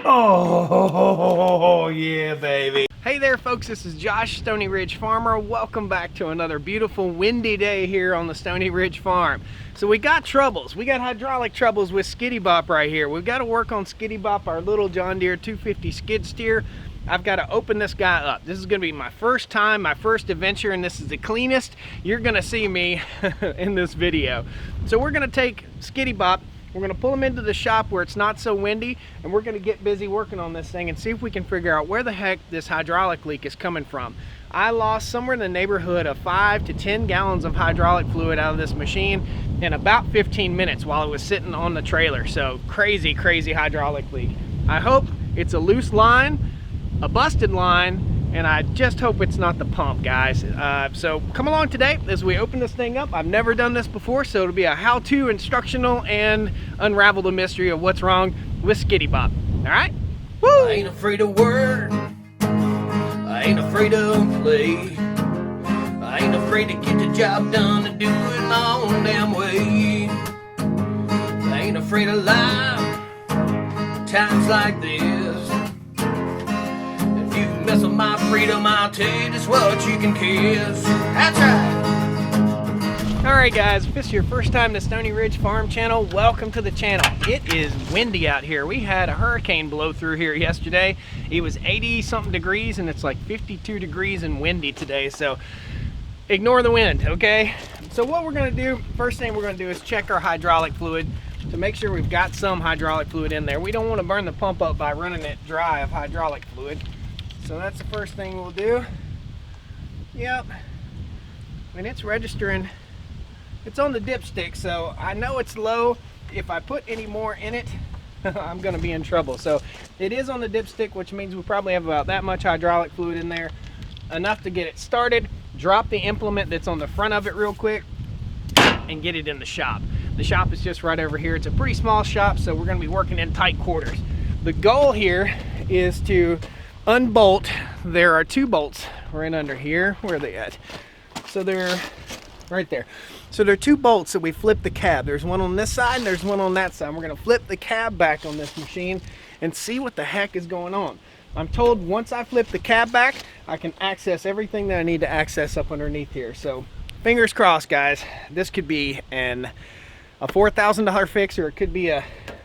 Oh, yeah, baby. Hey there, folks. This is Josh, Stoney Ridge Farmer. Welcome back to another beautiful windy day here on the Stoney Ridge Farm. So we got troubles. We got hydraulic troubles with Skiddy Bop right here. We've got to work on Skiddy Bop, our little John Deere 250 skid steer. I've got to open this guy up. This is going to be my first time, my first adventure, and this is the cleanest you're going to see me in this video. So we're going to take Skiddy Bop. We're going to pull him into the shop where it's not so windy, and we're going to get busy working on this thing and see if we can figure out where the heck this hydraulic leak is coming from. I lost somewhere in the neighborhood of 5 to 10 gallons of hydraulic fluid out of this machine in about 15 minutes while it was sitting on the trailer. So crazy, crazy hydraulic leak. I hope it's a loose line, a busted line, and I just hope it's not the pump, guys. So come along today as we open this thing up. I've never done this before, so it'll be a how-to instructional and unravel the mystery of what's wrong with Skiddy Bop. All right? Woo! I ain't afraid of work. I ain't afraid of play. I ain't afraid to get the job done and do it my own damn way. I ain't afraid of life. Times like this. Mess with my freedom, I'll tell you just what you can kiss. That's right. Alright guys, if this is your first time to Stoney Ridge Farm channel, welcome to the channel. It is windy out here. We had a hurricane blow through here yesterday. It was 80 something degrees and it's like 52 degrees and windy today, so ignore the wind, okay? So what we're going to do, first thing we're going to do is check our hydraulic fluid to make sure we've got some hydraulic fluid in there. We don't want to burn the pump up by running it dry of hydraulic fluid. So that's the first thing we'll do. Yep. And it's registering. It's on the dipstick, so I know it's low. If I put any more in it, I'm gonna be in trouble. So it is on the dipstick, which means we probably have about that much hydraulic fluid in there. Enough to get it started. Drop the implement that's on the front of it real quick and get it in the shop. The shop is just right over here. It's a pretty small shop, so we're gonna be working in tight quarters. The goal here is to unbolt. There are two bolts right under here. Where are they at? So they're right there. So there are two bolts that we flip the cab. There's one on this side and there's one on that side. We're going to flip the cab back on this machine and see what the heck is going on. I'm told once I flip the cab back, I can access everything that I need to access up underneath here. So fingers crossed, guys. This could be a $4,000 fix, or it could be a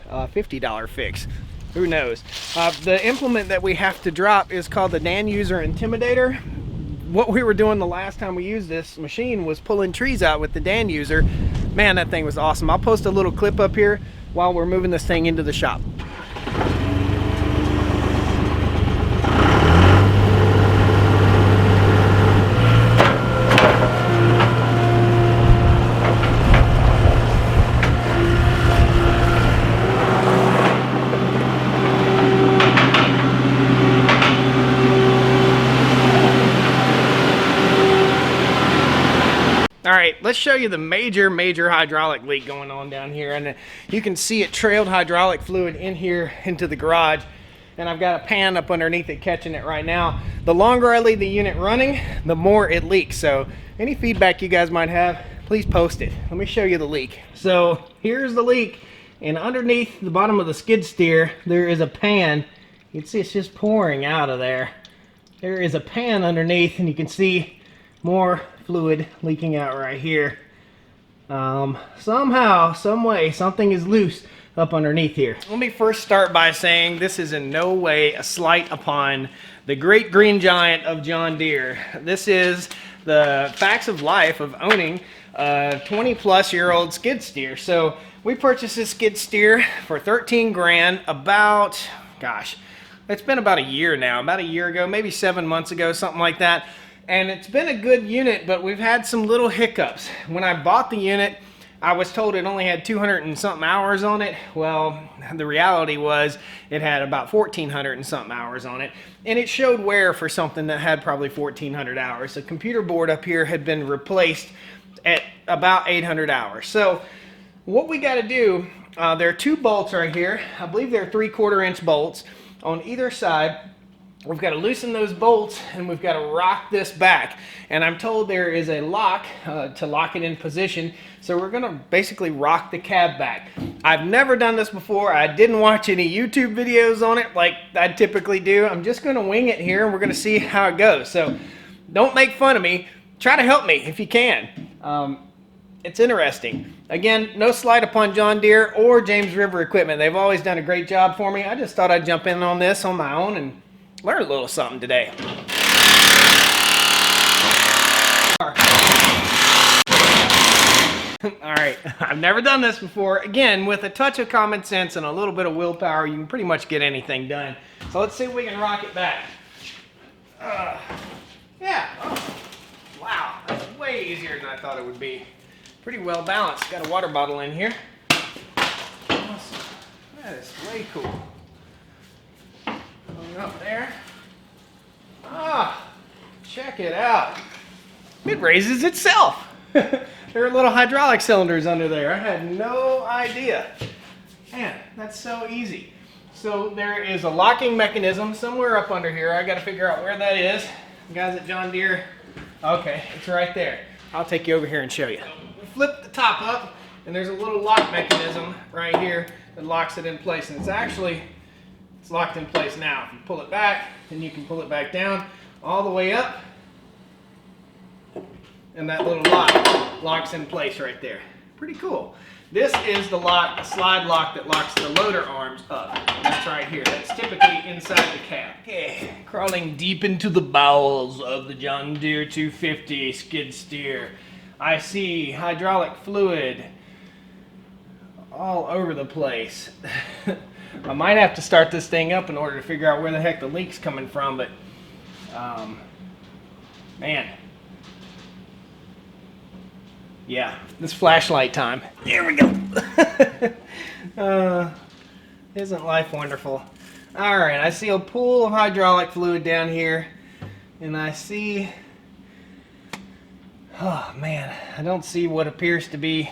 $50 fix. Who knows? The implement that we have to drop is called the Dan User Intimidator. What we were doing the last time we used this machine was pulling trees out with the Dan User. Man, that thing was awesome. I'll post a little clip up here while we're moving this thing into the shop. All right, let's show you the major hydraulic leak going on down here. And you can see it trailed hydraulic fluid in here into the garage. And I've got a pan up underneath it catching it right now. The longer I leave the unit running, the more it leaks. So any feedback you guys might have, please post it. Let me show you the leak. So here's the leak. And underneath the bottom of the skid steer, there is a pan. You can see it's just pouring out of there. There is a pan underneath, and you can see more fluid leaking out right here. Somehow, some way, something is loose up underneath here. Let me first start by saying this is in no way a slight upon the great green giant of John Deere. This is the facts of life of owning a 20-plus-year-old skid steer. So we purchased this skid steer for 13 grand about, gosh, it's been about a year now, about a year ago, maybe 7 months ago, something like that. And it's been a good unit, but we've had some little hiccups. When I bought the unit, I was told it only had 200 and something hours on it. Well, the reality was it had about 1,400 and something hours on it. And it showed wear for something that had probably 1,400 hours. The computer board up here had been replaced at about 800 hours. So what we got to do, there are two bolts right here. I believe they're 3/4 inch bolts on either side. we've got to loosen those bolts and we've got to rock this back. And I'm told there is a lock to lock it in position. So we're going to basically rock the cab back. I've never done this before. I didn't watch any YouTube videos on it like I typically do. I'm just going to wing it here and we're going to see how it goes. So don't make fun of me. Try to help me if you can. It's interesting. Again, no slight upon John Deere or James River Equipment. They've always done a great job for me. I just thought I'd jump in on this on my own and learn a little something today. All right, I've never done this before. Again, with a touch of common sense and a little bit of willpower, you can pretty much get anything done. So let's see if we can rock it back. Yeah, oh, wow, that's way easier than I thought it would be. Pretty well balanced. Got a water bottle in here. Awesome. That is way cool. Going up there. Ah, check it out. It raises itself. There are little hydraulic cylinders under there. I had no idea. Man, that's so easy. So there is a locking mechanism somewhere up under here. I got to figure out where that is. The guys at John Deere. Okay, it's right there. I'll take you over here and show you. Flip the top up, and there's a little lock mechanism right here that locks it in place. And it's locked in place now. If you pull it back, then you can pull it back down all the way up. And that little lock locks in place right there. Pretty cool. This is the slide lock that locks the loader arms up. That's right here. That's typically inside the cab. Okay, crawling deep into the bowels of the John Deere 250 skid steer. I see hydraulic fluid all over the place. I might have to start this thing up in order to figure out where the heck the leak's coming from, but man. Yeah, this flashlight time. There we go. Isn't life wonderful? All right, I see a pool of hydraulic fluid down here, and I see, oh man, I don't see what appears to be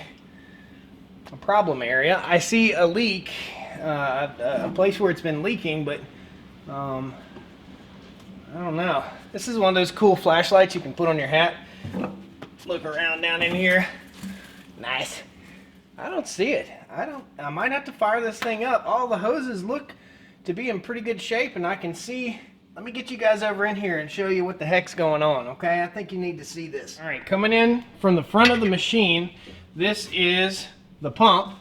a problem area. I see a leak, a place where it's been leaking, but I don't know. This is one of those cool flashlights you can put on your hat. Look around down in here. Nice. I don't see it. I might have to fire this thing up. All the hoses look to be in pretty good shape, and I can see. Let me get you guys over in here and show you what the heck's going on, okay? I think you need to see this. All right, coming in from the front of the machine, this is the pump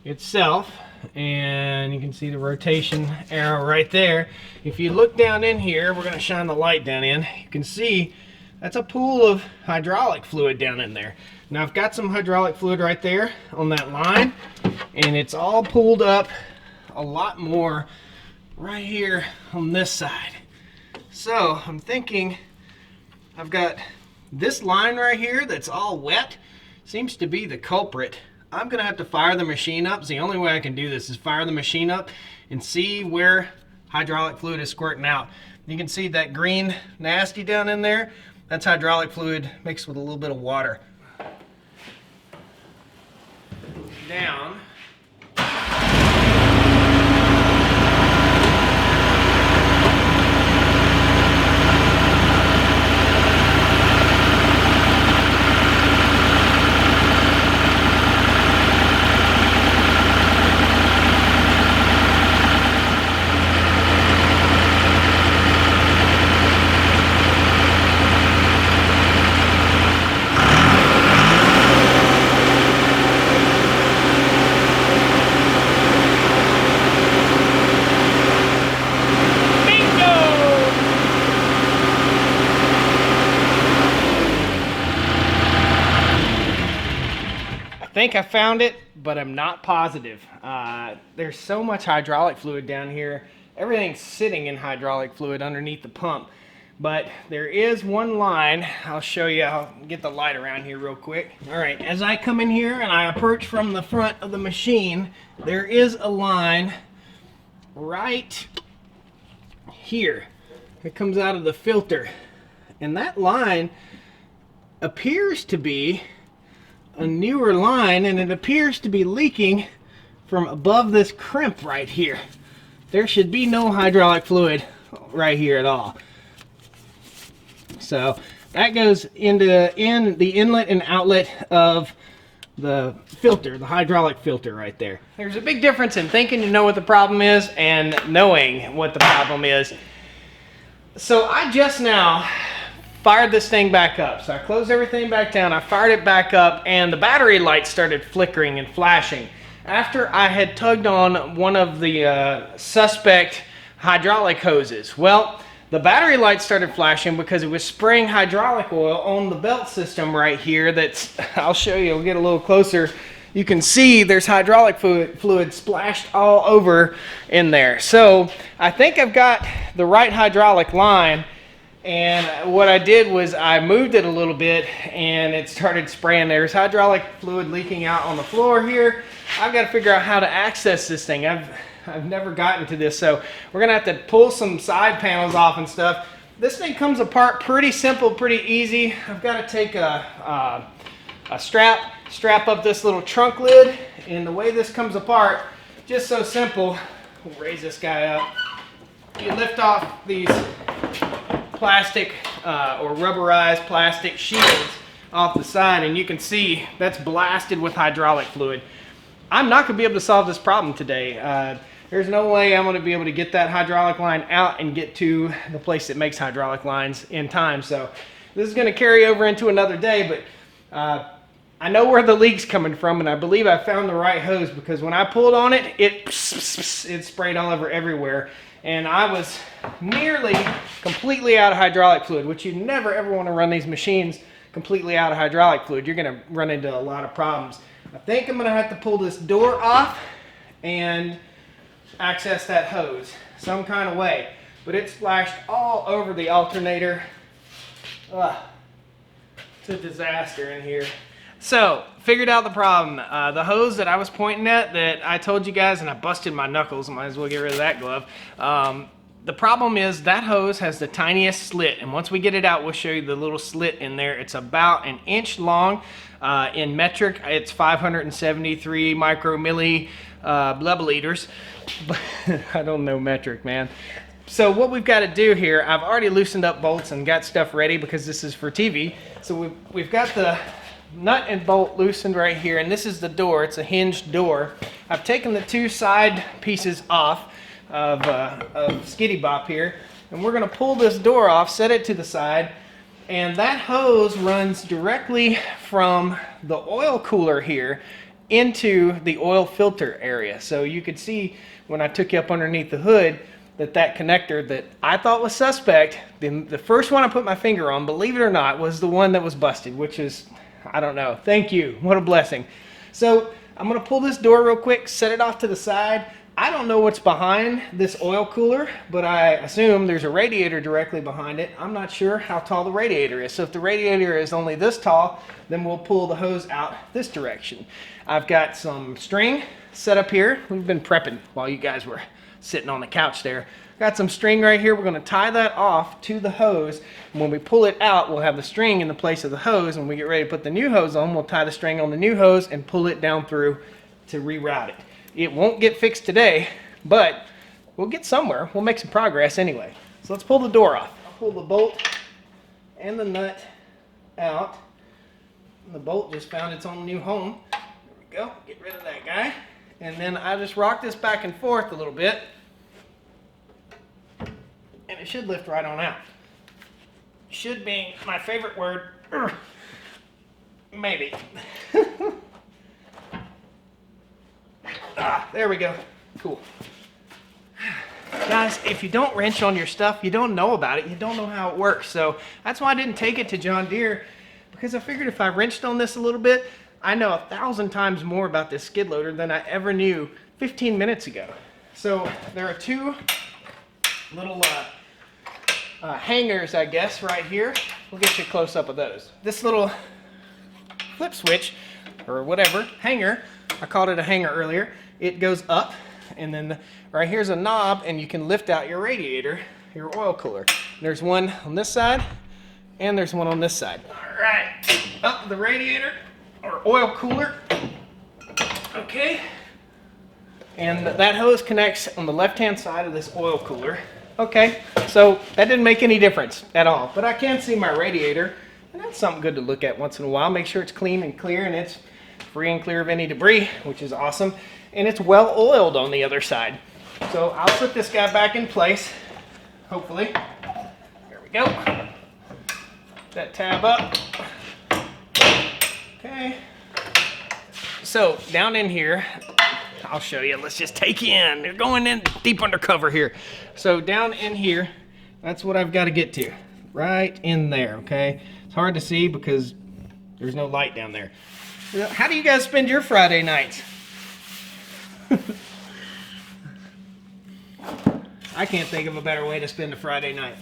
itself, and you can see the rotation arrow right there. If you look down in here, we're going to shine the light down in. You can see that's a pool of hydraulic fluid down in there. Now I've got some hydraulic fluid right there on that line, and it's all pulled up a lot more right here on this side. So I'm thinking I've got this line right here that's all wet. Seems to be the culprit. I'm gonna have to fire the machine up. The only way I can do this is fire the machine up and see where hydraulic fluid is squirting out. You can see that green nasty down in there. That's hydraulic fluid mixed with a little bit of water. Down. I think I found it, but I'm not positive. There's so much hydraulic fluid down here. Everything's sitting in hydraulic fluid underneath the pump. But there is one line. I'll show you. I'll get the light around here real quick. All right, as I come in here and I approach from the front of the machine, there is a line right here. It comes out of the filter. And that line appears to be a newer line, and it appears to be leaking from above this crimp right here. There should be no hydraulic fluid right here at all. So that goes in the inlet and outlet of the filter, the hydraulic filter right there. There's a big difference in thinking you know what the problem is and knowing what the problem is. So I just now fired this thing back up. So I closed everything back down, I fired it back up, and the battery light started flickering and flashing after I had tugged on one of the suspect hydraulic hoses. Well, the battery light started flashing because it was spraying hydraulic oil on the belt system right here. That's, I'll show you, we'll get a little closer. You can see there's hydraulic fluid splashed all over in there. So I think I've got the right hydraulic line, and what I did was I moved it a little bit and it started spraying. There's hydraulic fluid leaking out on the floor here. I've got to figure out how to access this thing. I've never gotten to this, so we're gonna have to pull some side panels off and stuff. This thing comes apart pretty simple, pretty easy. I've got to take a strap up this little trunk lid, and the way this comes apart, just so simple. We'll raise this guy up. You lift off these plastic or rubberized plastic shields off the side, and you can see that's blasted with hydraulic fluid. I'm not going to be able to solve this problem today. There's no way I'm going to be able to get that hydraulic line out and get to the place that makes hydraulic lines in time. So this is going to carry over into another day, but I know where the leak's coming from, and I believe I found the right hose, because when I pulled on it, it sprayed all over everywhere. And I was nearly completely out of hydraulic fluid, which you never ever want to run these machines completely out of hydraulic fluid. You're going to run into a lot of problems. I think I'm going to have to pull this door off and access that hose some kind of way, but it splashed all over the alternator. It's a disaster in here. So figured out the problem. The hose that I was pointing at, that I told you guys, and I busted my knuckles, might as well get rid of that glove. The problem is that hose has the tiniest slit, and once we get it out, we'll show you the little slit in there. It's about an inch long. In metric, it's 573 micromilli milliliters. I don't know metric, man. So what we've got to do here, I've already loosened up bolts and got stuff ready because this is for TV. So we've got the nut and bolt loosened right here, and this is the door. It's a hinged door. I've taken the two side pieces off of Skiddy Bop here, and we're going to pull this door off, set it to the side, and that hose runs directly from the oil cooler here into the oil filter area. So you could see when I took you up underneath the hood that connector that I thought was suspect, the first one I put my finger on, believe it or not, was the one that was busted, which is, I don't know. Thank you. What a blessing. So I'm going to pull this door real quick, set it off to the side. I don't know what's behind this oil cooler, but I assume there's a radiator directly behind it. I'm not sure how tall the radiator is. So if the radiator is only this tall, then we'll pull the hose out this direction. I've got some string set up here. We've been prepping while you guys were sitting on the couch there. Got some string right here. We're going to tie that off to the hose. And when we pull it out, we'll have the string in the place of the hose. When we get ready to put the new hose on, we'll tie the string on the new hose and pull it down through to reroute it. It won't get fixed today, but we'll get somewhere. We'll make some progress anyway. So let's pull the door off. I'll pull the bolt and the nut out. The bolt just found its own new home. There we go. Get rid of that guy. And then I just rock this back and forth a little bit, and it should lift right on out. Should be my favorite word. Maybe. There we go. Cool. Guys, if you don't wrench on your stuff, you don't know about it. You don't know how it works. So that's why I didn't take it to John Deere, because I figured if I wrenched on this a little bit, I know 1,000 times more about this skid loader than I ever knew 15 minutes ago. So there are two little hangers, I guess, right here. We'll get you a close-up of those. This little flip switch, or whatever, hanger, I called it a hanger earlier, it goes up, and then right here's a knob, and you can lift out your radiator, your oil cooler. There's one on this side, and there's one on this side. All right, up the radiator, or oil cooler. Okay, and that hose connects on the left-hand side of this oil cooler. Okay, So that didn't make any difference at all. But I can see my radiator, and that's something good to look at once in a while. Make sure it's clean and clear, and it's free and clear of any debris, which is awesome. And it's well oiled on the other side. So I'll put this guy back in place, hopefully. There we go. That tab up. Okay. So down in here, I'll show you. Let's just take you in. They're going in deep undercover here. So down in here, that's what I've got to get to. Right in there, okay? It's hard to see because there's no light down there. How do you guys spend your Friday nights? I can't think of a better way to spend a Friday night.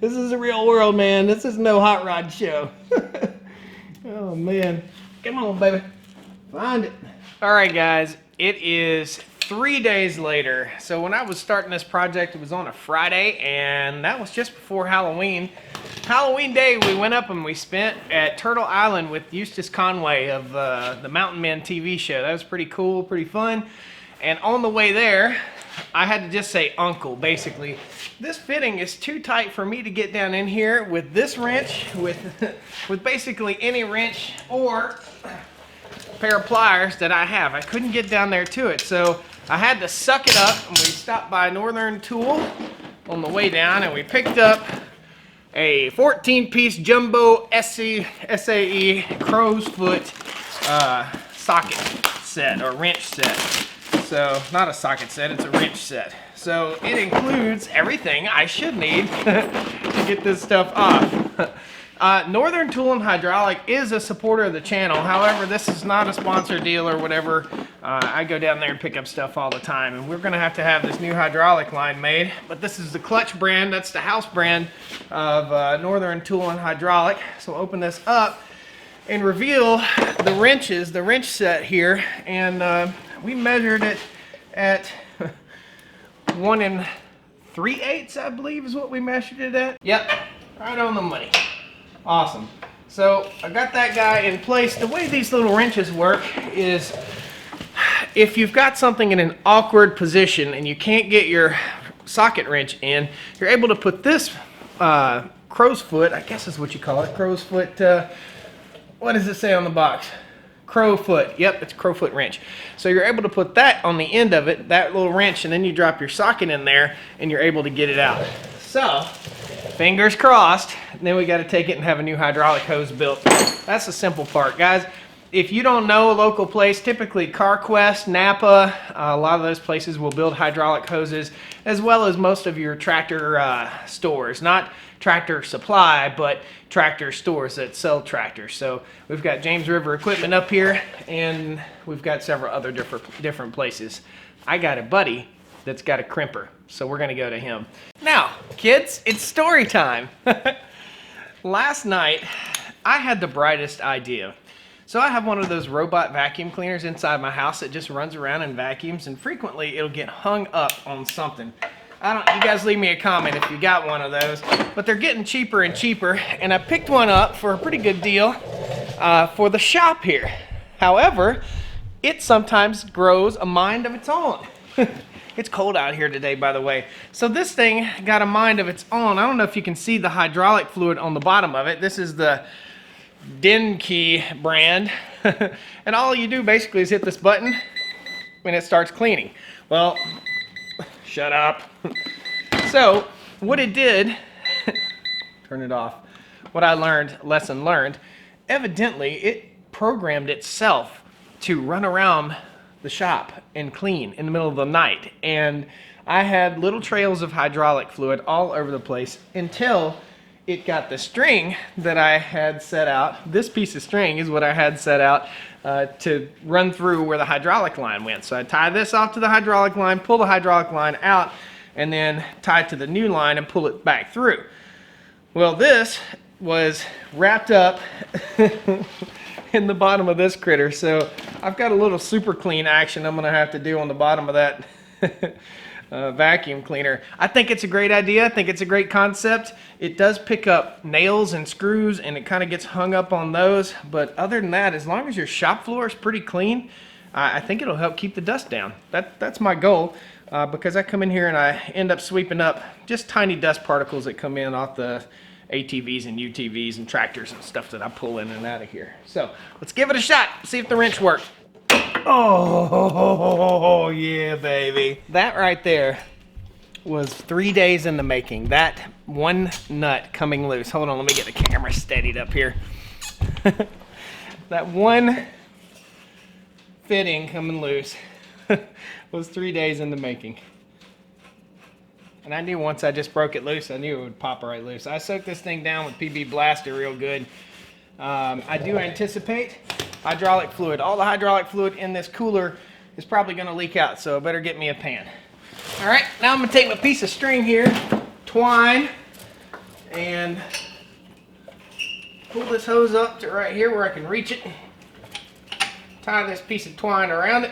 This is the real world, man. This is no hot rod show. Oh, man. Come on, baby. Find it. All right, guys. It is 3 days later. So when I was starting this project, it was on a Friday, and that was just before Halloween. Halloween Day, we went up and we spent at Turtle Island with Eustace Conway of the Mountain Men TV show. That was pretty cool, pretty fun. And on the way there, I had to just say uncle, basically. This fitting is too tight for me to get down in here with this wrench, with basically any wrench or pair of pliers that I have. I couldn't get down there to it, so I had to suck it up, and we stopped by Northern Tool on the way down, and we picked up a 14-piece jumbo SAE crow's foot socket set, or wrench set. So, not a socket set, it's a wrench set. So, it includes everything I should need to get this stuff off. Northern Tool and Hydraulic is a supporter of the channel. However, this is not a sponsor deal or whatever. I go down there and pick up stuff all the time. And we're going to have this new hydraulic line made. But this is the Clutch brand. That's the house brand of Northern Tool and Hydraulic. So we'll open this up and reveal the wrenches, the wrench set here. And we measured it at 1 3/8, I believe is what we measured it at. Yep, right on the money. Awesome. So I got that guy in place. The way these little wrenches work is if you've got something in an awkward position and you can't get your socket wrench in, you're able to put this crow's foot, I guess is what you call it, crow's foot, what does it say on the box? Crow foot. Yep, it's crow foot wrench. So you're able to put that on the end of it, that little wrench, and then you drop your socket in there and you're able to get it out. So, fingers crossed, and then we got to take it and have a new hydraulic hose built. That's the simple part, guys. If you don't know a local place, typically CarQuest, Napa, a lot of those places will build hydraulic hoses, as well as most of your tractor stores. Not Tractor Supply, but tractor stores that sell tractors. So we've got James River Equipment up here, and we've got several other different places. I got a buddy that's got a crimper, so we're gonna go to him. Now, kids, it's story time. Last night, I had the brightest idea. So I have one of those robot vacuum cleaners inside my house that just runs around and vacuums, and frequently it'll get hung up on something. You guys leave me a comment if you got one of those, but they're getting cheaper and cheaper, and I picked one up for a pretty good deal for the shop here. However, it sometimes grows a mind of its own. It's cold out here today, by the way. So this thing got a mind of its own. I don't know if you can see the hydraulic fluid on the bottom of it. This is the Denki brand. And all you do basically is hit this button when it starts cleaning. Well, shut up. So what it did, turn it off. What I learned, lesson learned, evidently it programmed itself to run around the shop and clean in the middle of the night. And I had little trails of hydraulic fluid all over the place until it got the string that I had set out. This piece of string is what I had set out to run through where the hydraulic line went. So I tie this off to the hydraulic line, pull the hydraulic line out, and then tie it to the new line and pull it back through. Well, this was wrapped up in the bottom of this critter. So I've got a little super clean action I'm gonna have to do on the bottom of that vacuum cleaner. I think it's a great idea. I think it's a great concept. It does pick up nails and screws, and it kind of gets hung up on those. But other than that, as long as your shop floor is pretty clean, I think it'll help keep the dust down. That's my goal. because I come in here and I end up sweeping up just tiny dust particles that come in off the ATVs and UTVs and tractors and stuff that I pull in and out of here. So let's give it a shot, see if the wrench works. Oh yeah, baby. That right there was 3 days in the making. That one nut coming loose. Hold on, let me get the camera steadied up here. That one fitting coming loose was 3 days in the making. And I knew once I just broke it loose, I knew it would pop right loose. I soaked this thing down with PB Blaster real good. I do anticipate hydraulic fluid. All the hydraulic fluid in this cooler is probably going to leak out, so I better get me a pan. All right, now I'm going to take my piece of string here, twine, and pull this hose up to right here where I can reach it. Tie this piece of twine around it.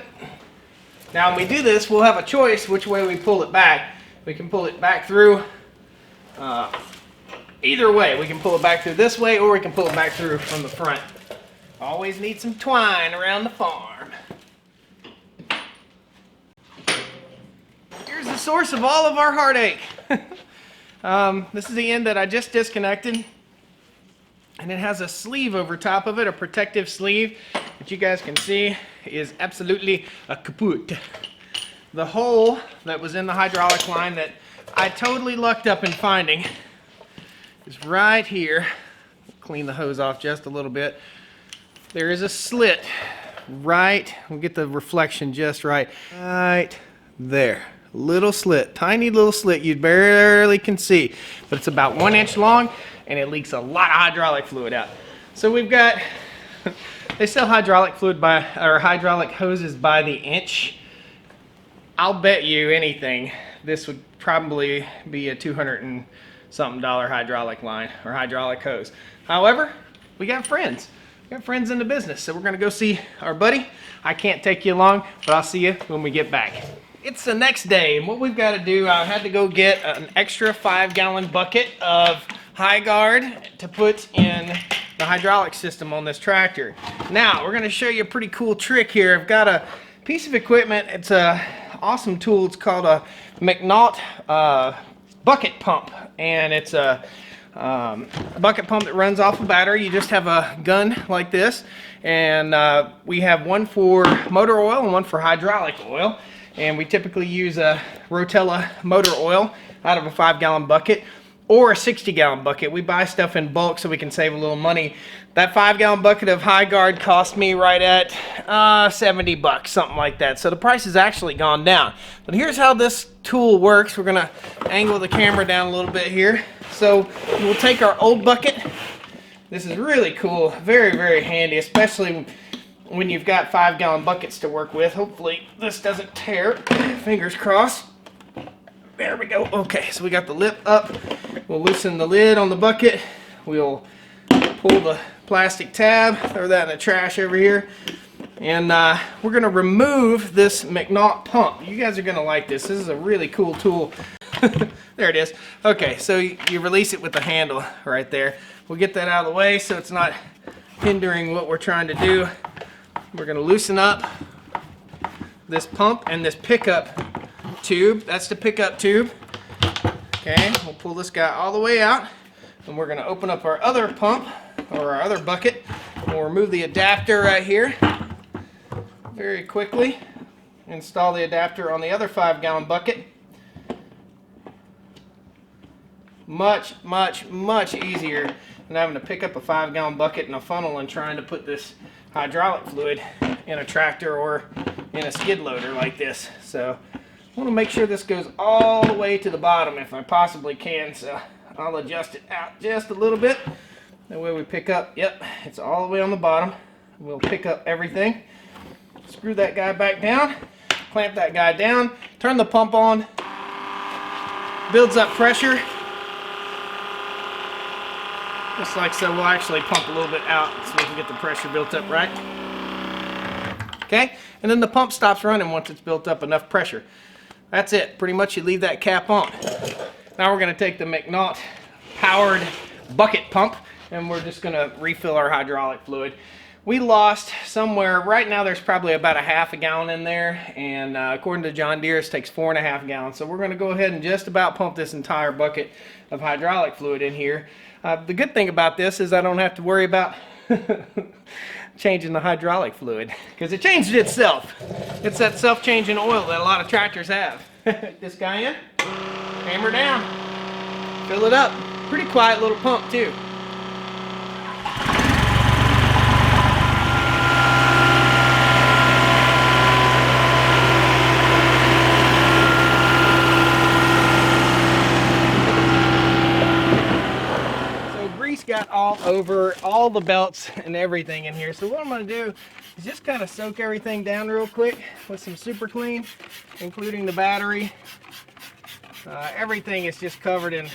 Now when we do this, we'll have a choice which way we pull it back. We can pull it back through either way. We can pull it back through this way, or we can pull it back through from the front. Always need some twine around the farm. Here's the source of all of our heartache. This is the end that I just disconnected. And it has a sleeve over top of it, a protective sleeve, which you guys can see is absolutely a kaput. The hole that was in the hydraulic line that I totally lucked up in finding is right here. Clean the hose off just a little bit. There is a slit right, we'll get the reflection just right there. Little slit, tiny little slit you barely can see, but it's about 1 inch long and it leaks a lot of hydraulic fluid out. So we've got, they sell hydraulic fluid or hydraulic hoses by the inch. I'll bet you anything this would probably be a $200 and something hydraulic line or hydraulic hose. However, we got friends. We got friends in the business, so we're gonna go see our buddy. I can't take you along, but I'll see you when we get back. It's the next day, and what we've got to do, I had to go get an extra 5-gallon bucket of high guard to put in the hydraulic system on this tractor. Now, we're gonna show you a pretty cool trick here. I've got a piece of equipment. It's a awesome tool. It's called a McNaught bucket pump, and it's a bucket pump that runs off a battery. You just have a gun like this, and we have one for motor oil and one for hydraulic oil, and we typically use a Rotella motor oil out of a 5-gallon bucket or a 60-gallon bucket. We buy stuff in bulk so we can save a little money. That 5-gallon bucket of high guard cost me right at 70 bucks, something like that. So the price has actually gone down. But here's how this tool works. We're gonna angle the camera down a little bit here. So we'll take our old bucket. This is really cool, very, very handy, especially when you've got 5-gallon buckets to work with. Hopefully this doesn't tear, fingers crossed. There we go. Okay, so we got the lip up. We'll loosen the lid on the bucket. We'll pull the plastic tab, throw that in the trash over here. And we're gonna remove this McNaught pump. You guys are gonna like this. This is a really cool tool. There it is. Okay, so you release it with the handle right there. We'll get that out of the way so it's not hindering what we're trying to do. We're gonna loosen up this pump and this pickup tube. That's the pickup tube. Okay, we'll pull this guy all the way out, and we're gonna open up our other pump or our other bucket. We'll remove the adapter right here very quickly. Install the adapter on the other 5-gallon bucket. Much, much, much easier than having to pick up a 5-gallon bucket and a funnel and trying to put this hydraulic fluid in a tractor or in a skid loader like this. So I want to make sure this goes all the way to the bottom if I possibly can, so I'll adjust it out just a little bit. That way we pick up, yep, it's all the way on the bottom. We'll pick up everything. Screw that guy back down, clamp that guy down, turn the pump on, builds up pressure. Just like so, we'll actually pump a little bit out so we can get the pressure built up right. Okay, and then the pump stops running once it's built up enough pressure. That's it. Pretty much you leave that cap on. Now we're going to take the McNaught powered bucket pump and we're just going to refill our hydraulic fluid. we lost somewhere, right now there's probably about a half a gallon in there, and according to John Deere, it takes 4.5 gallons. So we're going to go ahead and just about pump this entire bucket of hydraulic fluid in here. The good thing about this is I don't have to worry about changing the hydraulic fluid, because it changed itself. It's that self-changing oil that a lot of tractors have. This guy in, hammer down, fill it up. Pretty quiet little pump too. Got all over all the belts and everything in here. So what I'm going to do is just kind of soak everything down real quick with some super clean, including the battery. Everything is just covered in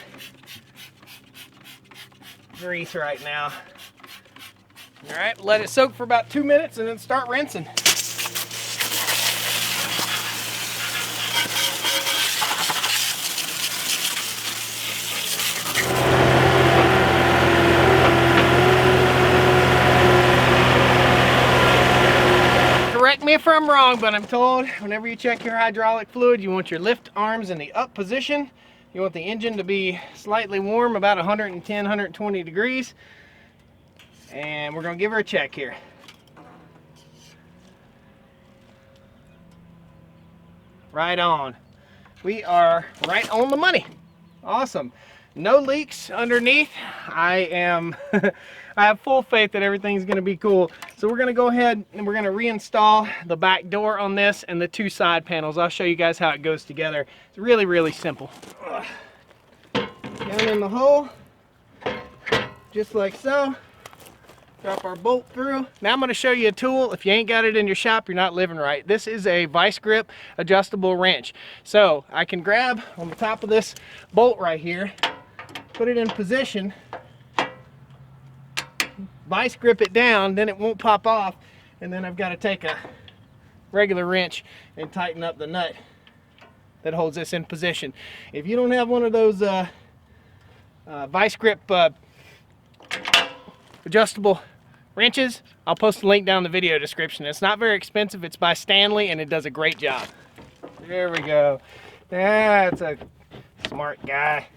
grease right now. All right, let it soak for about 2 minutes and then start rinsing. Correct me if I'm wrong, but I'm told whenever you check your hydraulic fluid, you want your lift arms in the up position. You want the engine to be slightly warm, about 110, 120 degrees. And we're going to give her a check here. Right on. We are right on the money. Awesome. No leaks underneath. I have full faith that everything's going to be cool. So we're going to go ahead and we're going to reinstall the back door on this and the two side panels. I'll show you guys how it goes together. It's really, really simple. Down in the hole, just like so. Drop our bolt through. Now I'm going to show you a tool. If you ain't got it in your shop, you're not living right. This is a vice grip adjustable wrench. So I can grab on the top of this bolt right here, put it in position, vice grip it down, then it won't pop off, and then I've got to take a regular wrench and tighten up the nut that holds this in position. If you don't have one of those vice grip adjustable wrenches, I'll post a link down in the video description. It's not very expensive. It's by Stanley and it does a great job. There we go. That's a smart guy.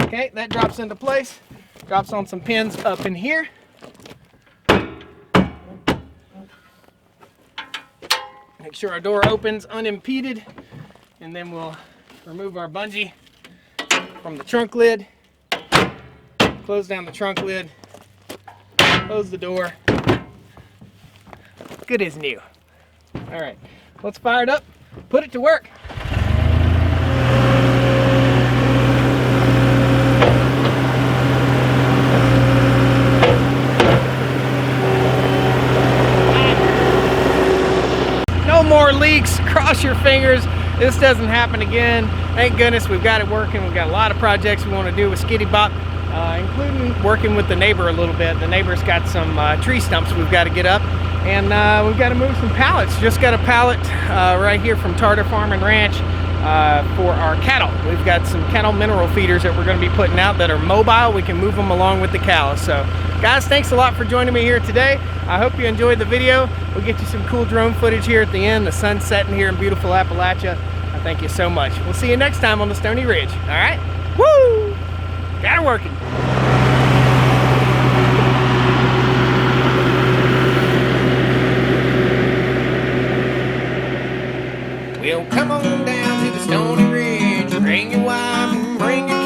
Okay, that drops into place. Drops on some pins up in here. Make sure our door opens unimpeded, and then we'll remove our bungee from the trunk lid. Close down the trunk lid. Close the door. Good as new. All right, let's fire it up, put it to work. No more leaks, cross your fingers. This doesn't happen again. Thank goodness we've got it working. We've got a lot of projects we want to do with Skiddy Bop, including working with the neighbor a little bit. The neighbor's got some tree stumps we've got to get up, and we've got to move some pallets. Just got a pallet right here from Tartar Farm and Ranch for our cattle. We've got some cattle mineral feeders that we're going to be putting out that are mobile. We can move them along with the cows. So guys, thanks a lot for joining me here today. I hope you enjoyed the video. We'll get you some cool drone footage here at the end. The sun's setting here in beautiful Appalachia. I thank you so much. We'll see you next time on the Stoney Ridge. All right? Woo! Got her working. Well, come on down to the Stoney Ridge, bring your wife and bring your